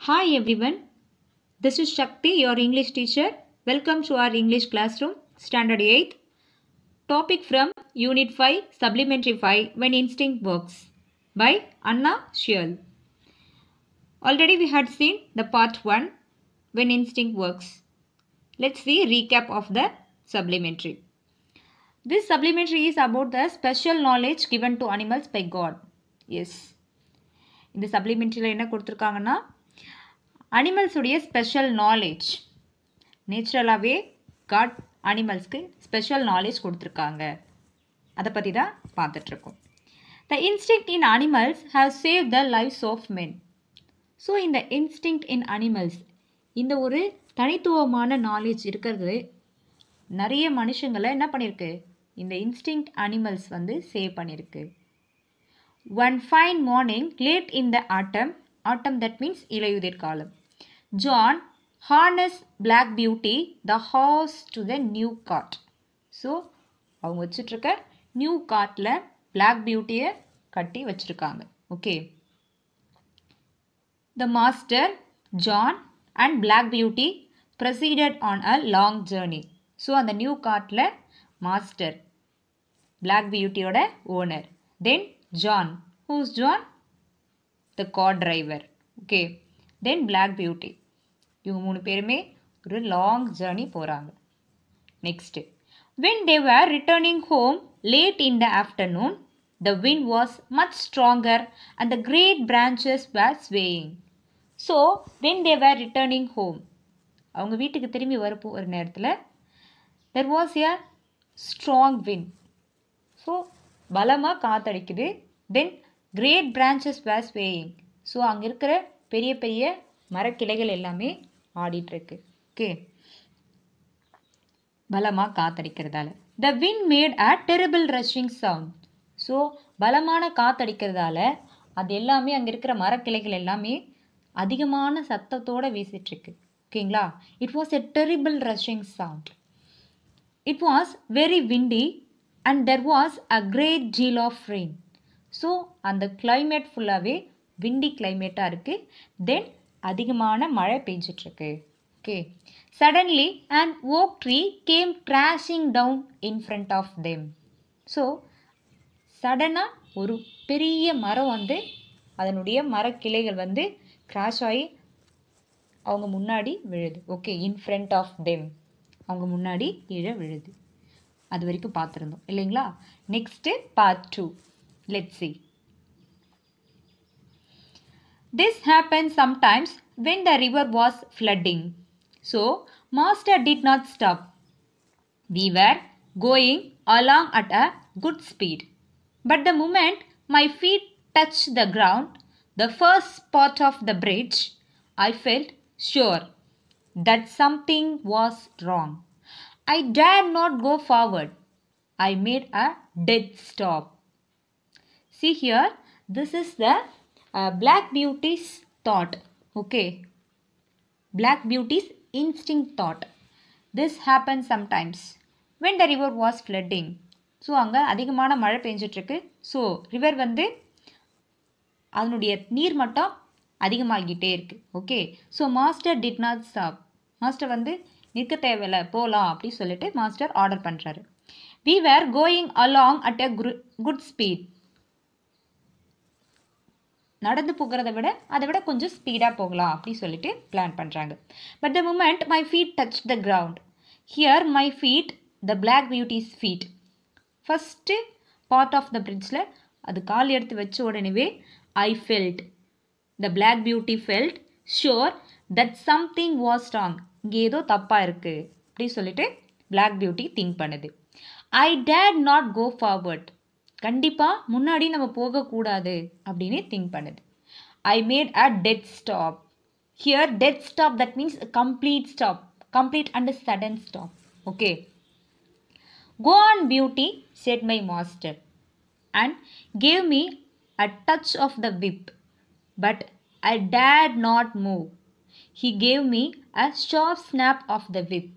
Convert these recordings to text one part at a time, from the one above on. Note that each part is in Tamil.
Hi everyone, this is Shakti, your English teacher. Welcome to our English classroom, Standard 8th. Topic from Unit 5, Supplementary 5, When Instinct Works by Anna Schiel. Already we had seen the part 1, When Instinct Works. Let's see recap of the supplementary. This supplementary is about the special knowledge given to animals by God. Yes. இந்த சப்ளிமெண்ட்ரியில் என்ன கொடுத்துருக்காங்கன்னா அனிமல்ஸுடைய ஸ்பெஷல் நாலேஜ் நேச்சுரலாகவே காட் அனிமல்ஸ்க்கு ஸ்பெஷல் நாலேஜ் கொடுத்துருக்காங்க. அதை பற்றி தான் பார்த்துட்ருக்கோம். The instinct in animals have save the lives of men. So இந்த இன்ஸ்டிங்க்ட் இன் அனிமல்ஸ், இந்த ஒரு தனித்துவமான நாலேஜ் இருக்கிறது நிறைய மனுஷங்களை என்ன பண்ணியிருக்கு, இந்த இன்ஸ்டிங்க்ட் அனிமல்ஸ் வந்து சேவ் பண்ணியிருக்கு. One fine morning, late in the autumn that means இலையுதிர் காலம், John harnessed Black Beauty, the horse, to the new cart. So, அவங்க வச்சிட்ருக்க நியூ கார்ட்டில் Black Beauty-யை கட்டி வச்சிருக்காங்க. Okay. The master, John and Black Beauty proceeded on a long journey. So அந்த நியூ கார்ட்டில் master, Black Beauty-யோட owner, then John. Who's John? The car driver. Okay. Then Black Beauty. இவங்க மூணு பேருமே ஒரு லாங் ஜேர்னி போகிறாங்க. Next, when they were returning home late in the afternoon, the wind was much stronger and the great branches were swaying. So, when they were returning home, அவங்க வீட்டுக்கு திரும்பி வரப்போ ஒரு நேரத்தில் there was a strong wind. So பலமாக காற்றடிக்குது. Then great branches were swaying. So அங்கே இருக்கிற பெரிய பெரிய மரக்கிளைகள் எல்லாமே ஆடிட்டுருக்கு. ஓகே, பலமாக காற்றடிக்கிறதால. The wind made a terrible rushing sound. So பலமான காற்றடிக்கிறதால அது எல்லாமே அங்கே இருக்கிற மரக்கிளைகள் எல்லாமே அதிகமான சத்தத்தோடு வீசிட்டுருக்கு. ஓகேங்களா? It was a terrible rushing sound. It was very windy and there was a great deal of rain. So அந்த climate ஃபுல்லாகவே விண்டி கிளைமேட்டாக இருக்குது. தென் அதிகமான மழை பெஞ்சிட்ருக்கு. Okay. Suddenly and oak tree came crashing down in front of them. So சடனாக ஒரு பெரிய மரம் வந்து அதனுடைய மரக்கிளைகள் வந்து கிராஷ் ஆகி அவங்க முன்னாடி விழுது. Okay, in front of them, அவங்க முன்னாடி கீழே விழுது. அது வரைக்கும் பார்த்துருந்தோம் இல்லைங்களா? Next part 2. Let's see. This happened sometimes when the river was flooding. So, master did not stop. We were going along at a good speed. But the moment my feet touched the ground, the first part of the bridge, I felt sure that something was wrong. I dared not go forward. I made a dead stop. See here, this is the Black Beauty's thought. Okay, Black Beauty's instinct thought. This happened sometimes when the river was flooding. So அங்கே அதிகமான மழை பெஞ்சிட்ருக்கு. ஸோ ரிவர் வந்து அதனுடைய நீர் மட்டம் அதிகமாகிட்டே இருக்குது. Okay. So master did not stop. Master வந்து நிற்க தேவையில்லை, போகலாம் அப்படின்னு சொல்லிட்டு மாஸ்டர் ஆர்டர் பண்ணுறாரு. We were going along at a good speed. நடந்து போகிறத விட அதை விட கொஞ்சம் ஸ்பீடாக போகலாம் அப்படி சொல்லிட்டு பிளான் பண்ணுறாங்க. But the moment my feet touch the ground, here my feet, the Black Beauty's feet. First part of the பிரிட்ஜில் அது கால் எடுத்து வச்ச உடனேவே I felt, the Black Beauty felt sure that something was wrong. இங்கே ஏதோ தப்பாக இருக்குது அப்படி சொல்லிட்டு Black Beauty திங்க் பண்ணுது. I dared not go forward. கண்டிப்பாக முன்னாடி நம்ம போகக்கூடாது அப்படின்னு திங்க் பண்ணுது. I made a dead stop. Here dead stop, that means a complete stop. Complete and a sudden stop. Okay. Go on Beauty, said my master, and gave me a touch of the whip. But I dared not move. He gave me a sharp snap of the whip.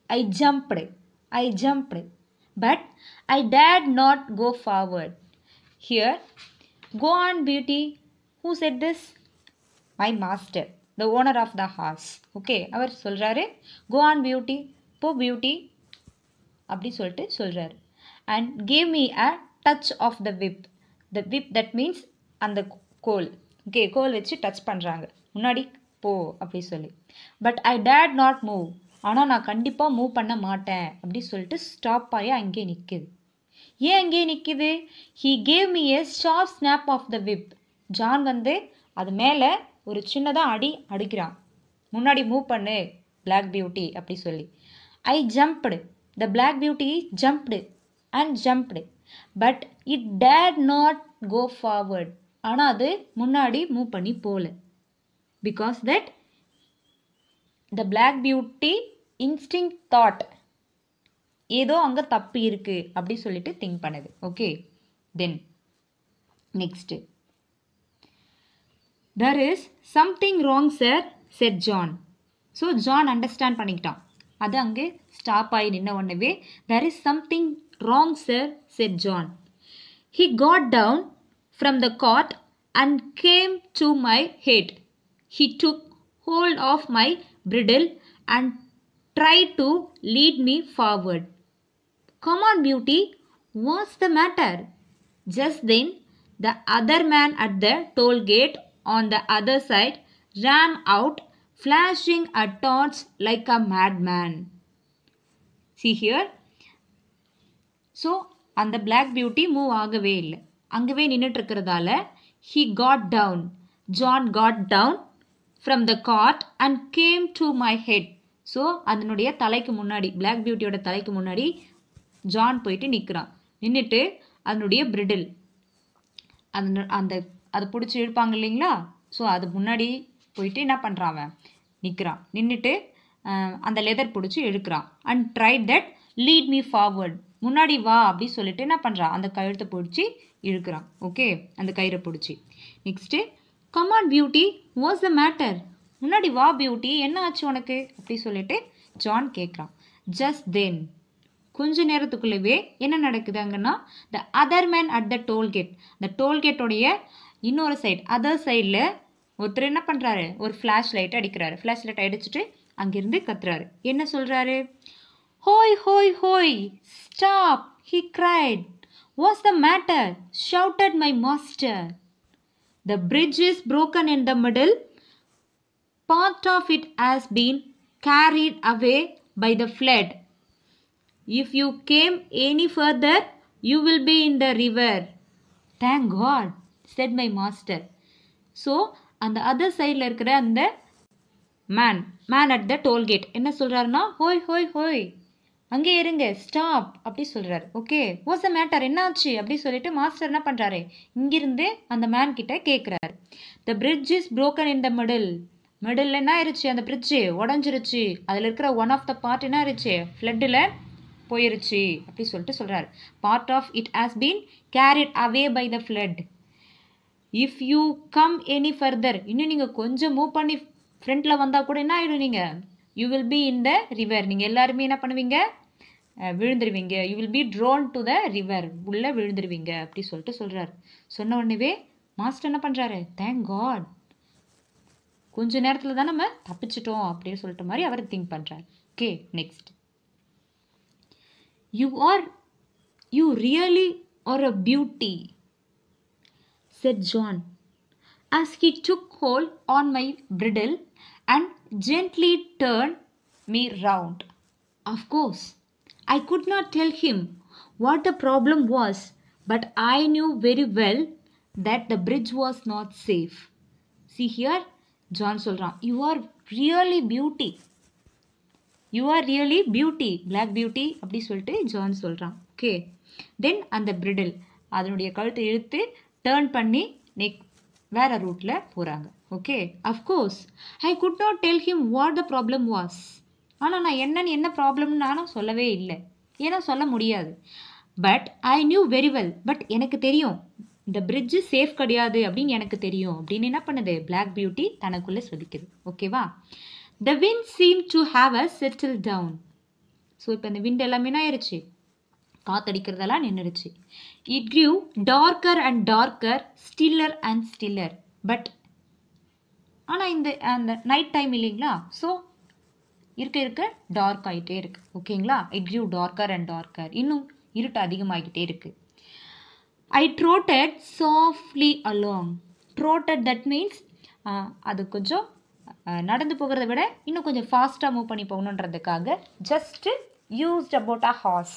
I jumped, but I dared not go forward. Here, go on Beauty. Who said this? My master. the owner of the horse. Okay, அவர் சொல்றாரு go on beauty, போ beauty அப்படி சொல்லிட்டு சொல்றாரு. And gave me a touch of the whip. The whip that means அந்த கோல். ஓகே, கோல் வச்சு டச் பண்ணுறாங்க, முன்னாடி போ அப்படி சொல்லி. But I date not move, ஆனால் நான் கண்டிப்பாக மூவ் பண்ண மாட்டேன் அப்படி சொல்லிட்டு ஸ்டாப் ஆகி அங்கேயே நிற்குது. ஏன் அங்கேயே நிற்குது? He gave me a sharp snap of the whip. John வந்து அது மேலே ஒரு சின்னதாக அடிக்கிறான், முன்னாடி மூவ் பண்ணு பிளாக் பியூட்டி அப்படி சொல்லி. I jumped, the Black Beauty jumped and jumped, but it did not go forward. ஆனால் அது முன்னாடி மூவ் பண்ணி போகல. Because that the Black Beauty instinct thought ஏதோ அங்கே தப்பு இருக்குது அப்படி சொல்லிட்டு திங்க் பண்ணுது. Okay, then next there is something wrong sir said John. So John understand பண்ணிக்கிட்டான். அது அங்கே ஸ்டாப் ஆகி நின்ன உடனே there is something wrong sir said John. He got down from the cot and came to my head. He took hold of my bridle and tried to lead me forward. Come on beauty, what's the matter? Just then the other man at the toll gate on the other side ran out, flashing a torch like a madman. See here. So அந்த பிளாக் பியூட்டி மூவ் ஆகவே இல்லை, அங்கவே நின்றுட்டு இருக்கிறதால he got down, John got down from the cart and came to my head. So அதனுடைய தலைக்கு முன்னாடி, பிளாக் பியூட்டியோட தலைக்கு முன்னாடி ஜான் போயிட்டு நிற்கிறான். நின்றுட்டு அதனுடைய பிரிடில் அதை பிடிச்சி இழுப்பாங்க இல்லைங்களா, ஸோ அது முன்னாடி போயிட்டு என்ன பண்ணுறான், அவன் நிற்கிறான். நின்றுட்டு அந்த லெதர் பிடிச்சி இழுக்கிறான். And tried that lead me forward, முன்னாடி வா அப்படி சொல்லிட்டு என்ன பண்ணுறான், அந்த கழுத்தை பிடிச்சி இழுக்கிறான். ஓகே, அந்த கயிறை பிடிச்சி. Next come on beauty what's the matter, முன்னாடி வா பியூட்டி, என்ன ஆச்சு உனக்கு அப்படி சொல்லிட்டு ஜான் கேட்குறான். ஜஸ்ட் தென், கொஞ்ச நேரத்துக்குள்ளவே என்ன நடக்குது அங்கன்னா, the other man at the tollgate, இந்த டோல்கேட்டோடைய இன்னொரு சைடு, அதர் சைடில் ஒருத்தர் என்ன பண்ணுறாரு, ஒரு ஃப்ளாஷ் லைட் அடிக்கிறாரு. ஃப்ளாஷ் லைட் அடிச்சுட்டு அங்கேருந்து கத்துறாரு. என்ன சொல்கிறாரு, ஹோய் ஹோய் ஹோய் stop, he cried. What's the matter? Shouted my master. The bridge is broken in the middle. Part of it has been carried away by the flood. If you came any further, you will be in the river. Thank God, said my master. So, அந்த அதர் சைடில் இருக்கிற அந்த மேன் அட் த டோல்கேட் என்ன சொல்கிறாருன்னா, ஹோய் ஹோய் ஹோய் அங்கே இருங்க, ஸ்டாப் அப்படி சொல்கிறாரு. ஓகே, வாட்ஸ் த மேட்டர், என்னாச்சு அப்படி சொல்லிட்டு மாஸ்டர் என்ன பண்ணுறாரு, இங்கிருந்து அந்த மேன் கிட்ட கேட்குறாரு. The bridge is broken in the middle என்ன ஆயிடுச்சு, அந்த பிரிட்ஜு உடஞ்சிருச்சு, அதில் இருக்கிற ஒன் ஆஃப் த பார்ட் என்ன ஆயிடுச்சு, ஃப்ளட்டில் போயிருச்சு அப்படி சொல்லிட்டு சொல்கிறாரு. Part of it has been carried away by the flood. If you come any further, இன்னும் நீங்கள் கொஞ்சம் மூவ் பண்ணி ஃப்ரண்ட்டில் வந்தால் கூட என்ன ஆகிடும், நீங்கள் you will be in the river, நீங்கள் எல்லாருமே என்ன பண்ணுவீங்க, விழுந்துருவீங்க. You will be drawn to the river, உள்ளே விழுந்துருவீங்க அப்படி சொல்லிட்டு சொல்கிறாரு. சொன்ன உடனே மாஸ்டர் என்ன பண்ணுறாரு, தேங்க் காட், கொஞ்ச நேரத்தில் தான் நம்ம தப்பிச்சிட்டோம் அப்படின்னு சொல்லிட்டு மாதிரி அவர் திங்க் பண்ணுறாரு. Okay, next you really are a beauty, said John as he took hold on my bridle and gently turned me round. Of course, I could not tell him what the problem was, but I knew very well that the bridge was not safe. See here, John சொல்றான், you are really beauty. You are really beauty, black beauty அப்படி சொல்லிட்டு ஜான் சொல்கிறான். ஓகே, தென் அந்த பிரிடில் அதனுடைய கழுத்தை இழுத்து டேர்ன் பண்ணி வேறு ரூட்டில் போகிறாங்க. Okay, of course I could not tell him what the problem was. ஆனால் நான் என்ன ப்ராப்ளம்னு நானும் சொல்லவே இல்லை, ஏன்னா சொல்ல முடியாது. But I knew very well, but எனக்கு தெரியும் இந்த பிரிட்ஜு சேஃப் கிடையாது அப்படின்னு எனக்கு தெரியும் அப்படின்னு என்ன பண்ணுது, பிளாக் பியூட்டி தனக்குள்ளே சொதிக்குது. ஓகேவா, the wind seemed to have us settled down. So இப்போ இந்த விண்ட் எல்லாமே என்ன ஆயிடுச்சு, காத்தடிக்கிறதெல்லாம் நின்றுடுச்சு. It grew darker and darker, stiller and stiller. But ஆனால் அந்த நைட் டைம் இல்லைங்களா, ஸோ இருக்க டார்க் ஆகிட்டே இருக்குது. ஓகேங்களா, it give darker and darker, இன்னும் இருட்டு அதிகமாகிக்கிட்டே இருக்குது. ஐ ட்ரோட்டட் சாஃப்ட்லி அலாங். ட்ரோட்டட் தட் மீன்ஸ் அது கொஞ்சம் நடந்து போகிறத விட இன்னும் கொஞ்சம் ஃபாஸ்ட்டாக மூவ் பண்ணி போகணுன்றதுக்காக just used about a horse.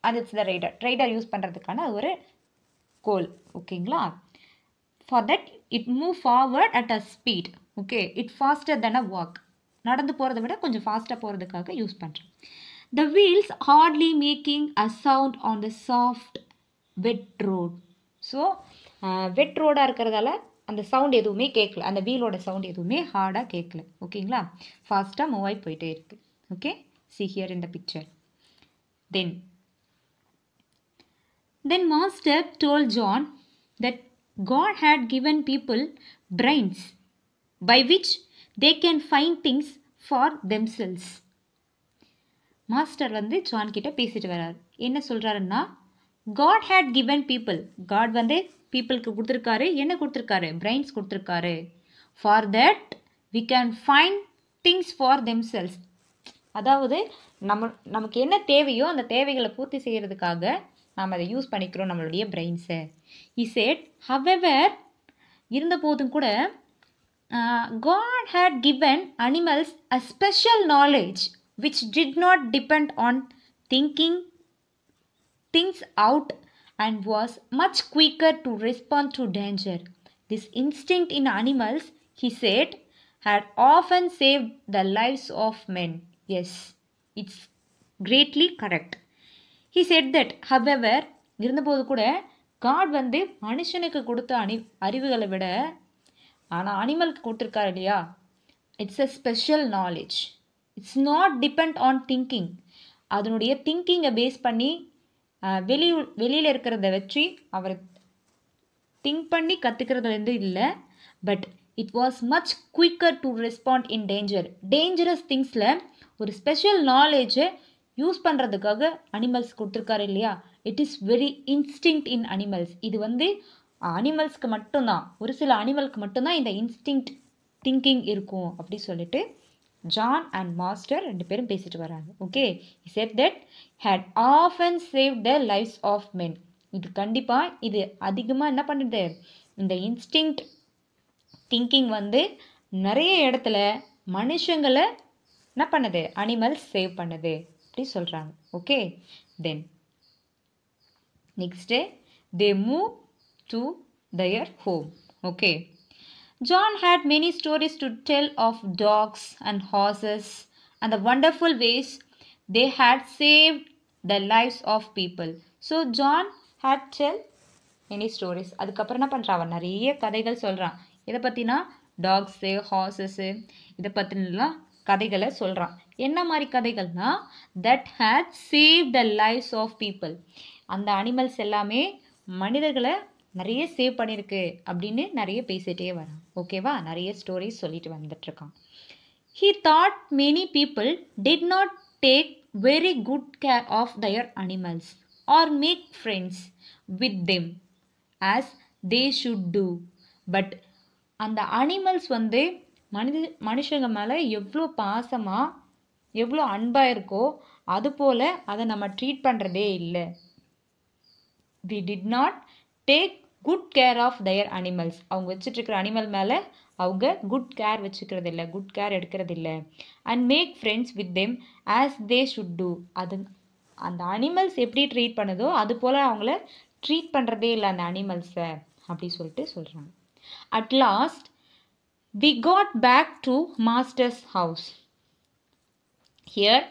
அது இட்ஸ் த ரைடர் யூஸ் பண்ணுறதுக்கான ஒரு கோல். ஓகேங்களா, for that it move forward at a speed. Okay, it faster than a walk. நடந்து போகிறத விட கொஞ்சம் ஃபாஸ்ட்டாக போகிறதுக்காக யூஸ் பண்ணுறேன். The wheels hardly making a sound on the soft wet road. So wet ரோடாக இருக்கிறதால அந்த சவுண்ட் எதுவுமே கேட்கல, அந்த வீலோட சவுண்ட் எதுவுமே ஹார்டாக கேட்கல. ஓகேங்களா, ஃபாஸ்ட்டாக மூவ் ஆகி போயிட்டே இருக்குது. Okay, see here in the picture. Then Master told John that God had given people brains by which they can find things for themselves. Master வந்து ஜான் கிட்ட பேசிட்டு வர்றாரு. என்ன சொல்கிறாருன்னா, God had given people, God வந்து பீப்புளுக்கு கொடுத்துருக்காரு. என்ன கொடுத்துருக்காரு? பிரெயின்ஸ் கொடுத்துருக்காரு. For that we can find things for themselves. அதாவது நமக்கு என்ன தேவையோ அந்த தேவைகளை பூர்த்தி செய்கிறதுக்காக நாம் அதை யூஸ் பண்ணிக்கிறோம் நம்மளுடைய பிரெயின்ஸை. He said, however, இருந்த போதும் கூட God had given animals a special knowledge which did not depend on thinking things out and was much quicker to respond to danger. This instinct in animals, he said, had often saved the lives of men. Yes, it's greatly correct. He said that, however, இருந்தபோது கூட காட் வந்து மனுஷனுக்கு கொடுத்த அறிவுகளை விட ஆனால் அனிமலுக்கு கொடுத்துருக்காரு இல்லையா, it's a special knowledge. It's not depend on thinking. அதனுடைய திங்கிங்கை பேஸ் பண்ணி வெளியில் இருக்கிறத வச்சு அவர் திங்க் பண்ணி கற்றுக்கிறதுலேருந்து இல்லை. But it was much quicker to respond in dangerous திங்ஸில் ஒரு ஸ்பெஷல் நாலேஜை யூஸ் பண்ணுறதுக்காக அனிமல்ஸ் கொடுத்துருக்காரு இல்லையா. It is very instinct in animals. இது வந்து அனிமல்ஸ்க்கு மட்டும்தான், ஒரு சில அனிமலுக்கு மட்டும்தான் இந்த இன்ஸ்டிங்க்ட் திங்கிங் இருக்கும் அப்படி சொல்லிட்டு ஜான் அண்ட் மாஸ்டர் ரெண்டு பேரும் பேசிட்டு வராங்க. Okay, he said that had often saved the lives of men. இது கண்டிப்பாக இது அதிகமாக என்ன பண்ணுது, இந்த இன்ஸ்டிங்க்ட் திங்கிங் வந்து நிறைய இடத்துல மனுஷங்களை என்ன பண்ணுது, அனிமல்ஸ் சேவ் பண்ணுது அப்படி சொல்கிறாங்க. Okay, then next they move to their home. Okay, John had many stories to tell of dogs and horses and the wonderful ways they had saved the lives of people. So John had tell many stories. அதுக்கப்புறம் என்ன பண்ணுறான், அவன் நிறைய கதைகள் சொல்கிறான். இதை பற்றினா டாக்ஸு ஹார்ஸஸ்ஸு இதை பற்றினலாம் கதைகளை சொல்கிறான். என்ன மாதிரி கதைகள்னா, that had save the lives of people. அந்த அனிமல்ஸ் எல்லாமே மனிதர்களை நிறைய சேவ் பண்ணியிருக்கு அப்படின்னு நிறைய பேசிகிட்டே வரான். ஓகேவா, நிறைய ஸ்டோரிஸ் சொல்லிட்டு வந்துட்டுருக்கான். He thought many people did not take very good care of their animals or make friends with them as they should do. But அந்த அனிமல்ஸ் வந்து மனுஷங்க மேலே எவ்வளோ பாசமாக எவ்வளோ அன்பாக இருக்கோ அதுபோல் அதை நம்ம ட்ரீட் பண்ணுறதே இல்லை. We did not take good care of their animals. அவங்க வச்சுட்ருக்கிற அனிமல் மேலே அவங்க குட் கேர் வச்சுக்கிறது இல்லை, குட் கேர் எடுக்கிறது இல்லை. And make friends with them as they should do. அது அந்த அனிமல்ஸ் எப்படி ட்ரீட் பண்ணுதோ அது போல் அவங்கள ட்ரீட் பண்ணுறதே இல்லை அந்த அனிமல்ஸை அப்படி சொல்லிட்டு சொல்கிறாங்க. At last we got back to master's house. Here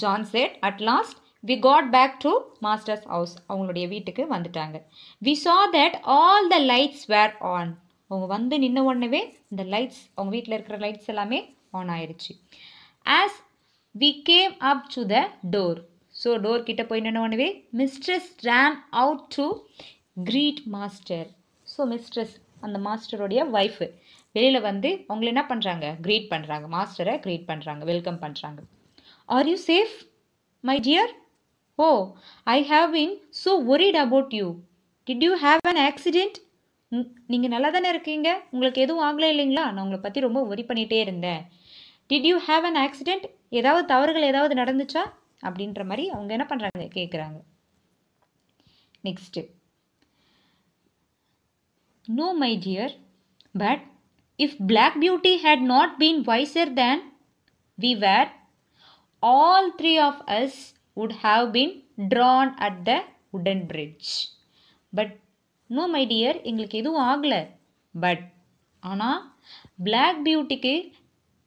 John said, at last we got back to master's house. அவங்களுடைய வீட்டுக்கு வந்துட்டாங்க. We saw that all the lights were on. அவங்க வந்து நின்ன உடனே இந்த லைட்ஸ், அவங்க வீட்டில் இருக்கிற லைட்ஸ் எல்லாமே ஆன் ஆயிடுச்சு. As we came up to the door. So door கிட்ட போய் நின்ன உடனே mistress ran out to greet master. So mistress அந்த மாஸ்டருடைய ஒய்ஃபு வெளியில் வந்து அவங்கள என்ன பண்ணுறாங்க, க்ரீட் பண்ணுறாங்க, மாஸ்டரை க்ரீட் பண்ணுறாங்க, வெல்கம் பண்ணுறாங்க. Are you safe my dear? Oh, I have been so worried about you. Did you have an accident? நீங்கள் நல்லா தானே இருக்கீங்க, உங்களுக்கு எதுவும் ஆகலை இல்லைங்களா, நான் உங்களை பற்றி ரொம்ப ஒரி பண்ணிகிட்டே இருந்தேன். Did you have an accident, ஏதாவது தவறுகள் ஏதாவது நடந்துச்சா அப்படின்ற மாதிரி அவங்க என்ன பண்ணுறாங்க, கேட்குறாங்க. Next, no my dear, but if Black Beauty had not been wiser than we were, all three of us would have been drawn at the wooden bridge. But no my dear, எங்களுக்கு எதுவும் ஆகலை. பட் ஆனால் பிளாக் பியூட்டிக்கு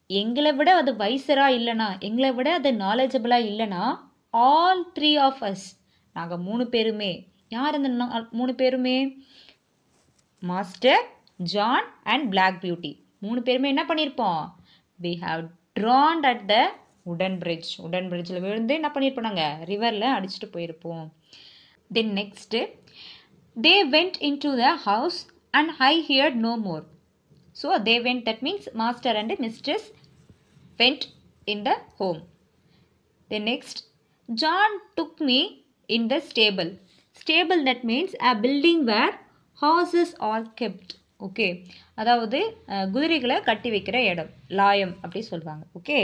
எங்களை விட அது வைசராக இல்லைனா, எங்களை விட அது நாலேஜபிளாக இல்லைனா, ஆல் த்ரீ ஆஃப் அஸ், நாங்கள் 3 பேருமே, யார் அந்த 3 பேருமே, master, John and Black Beauty, 3 பேருமே என்ன பண்ணியிருப்போம், we have drawn at the wooden bridge. உடன் பிரிட்ஜில் விழுந்து என்ன பண்ணியிருப்போம், நாங்கள் ரிவரில் அடிச்சுட்டு போயிருப்போம். Then next, they went into the house and I heard no more. So they went, that means master and mistress went in the home. Then next, John took me in the stable. Stable, that means a building where horses are kept. Okay, அதாவது குதிரைகளை கட்டி வைக்கிற இடம், லாயம் அப்படி சொல்லுவாங்க. ஓகே,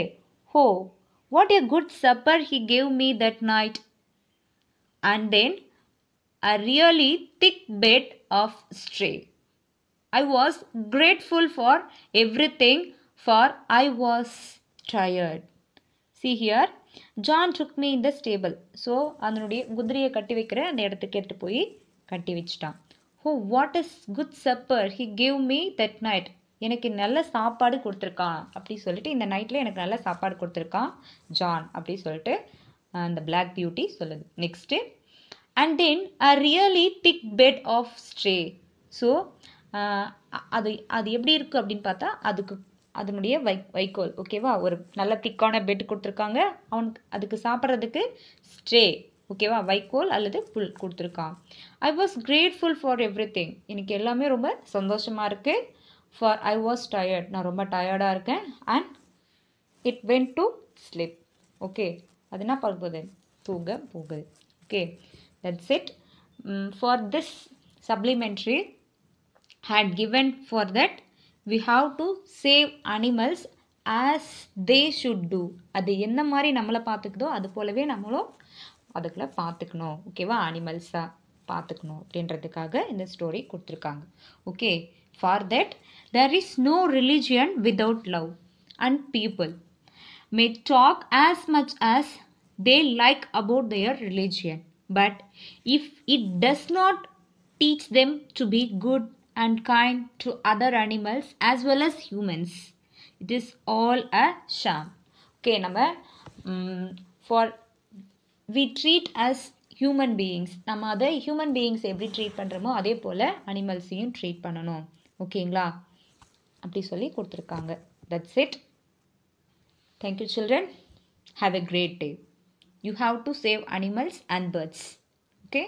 ஹோ what a good supper he gave me that night, and then a really thick bed of straw. I was grateful for everything, for I was tired. See here, John took me in the stable. So அதனுடைய குதிரையை கட்டி வைக்கிற அந்த இடத்துக்கு எடுத்து போய் கட்டி வச்சிட்டான். Oh, what is good supper he gave me that night. எனக்கு நல்ல சாப்பாடு கொடுத்துருக்கான் அப்படி சொல்லிட்டு, இந்த நைட்டில் எனக்கு நல்ல சாப்பாடு கொடுத்துருக்கான் ஜான் அப்படி சொல்லிட்டு அந்த பிளாக் பியூட்டி சொல்லுது. Next, and then a really thick bed of straw. So அது எப்படி இருக்குது அப்படின்னு பார்த்தா, அதனுடைய வைக்கோல், ஓகேவா, ஒரு நல்ல திக்கான பெட் கொடுத்துருக்காங்க, அவனுக்கு அதுக்கு சாப்பிட்றதுக்கு ஸ்ட்ரே, ஓகேவா, வைக்கோல் அல்லது புல் கொடுத்துருக்கான். I was grateful for every thing, எனக்கு எல்லாமே ரொம்ப சந்தோஷமாக இருக்குது. ஃபார் ஐ வாஸ் டயர்ட், நான் ரொம்ப டயர்டாக இருக்கேன். And it went to slip. Okay, அது என்ன போகுது, தூங்க போகுது. Okay, that's it for this supplementary had given. For that we have to save animals as they should do. அது என்ன மாதிரி நம்மளை பார்த்துக்குதோ அது போலவே நம்மளும் அதுக்குள்ள பார்த்துக்கணும், ஓகேவா, அனிமல்ஸாக பார்த்துக்கணும் அப்படின்றதுக்காக இந்த ஸ்டோரி கொடுத்துருக்காங்க. Okay, for that there is no religion without love, and people may talk as much as they like about their religion, but if it does not teach them to be good and kind to other animals as well as humans, it is all a sham. Okay, நம்ம for we treat as human beings, நம்ம அதை ஹியூமன் பீயிங்ஸ் எப்படி ட்ரீட் பண்ணுறோமோ அதே போல் அனிமல்ஸையும் ட்ரீட் பண்ணணும், ஓகேங்களா, அப்படி சொல்லி கொடுத்துருக்காங்க. That's it. Thank you children. Have a great day. You have to save animals and birds. Okay.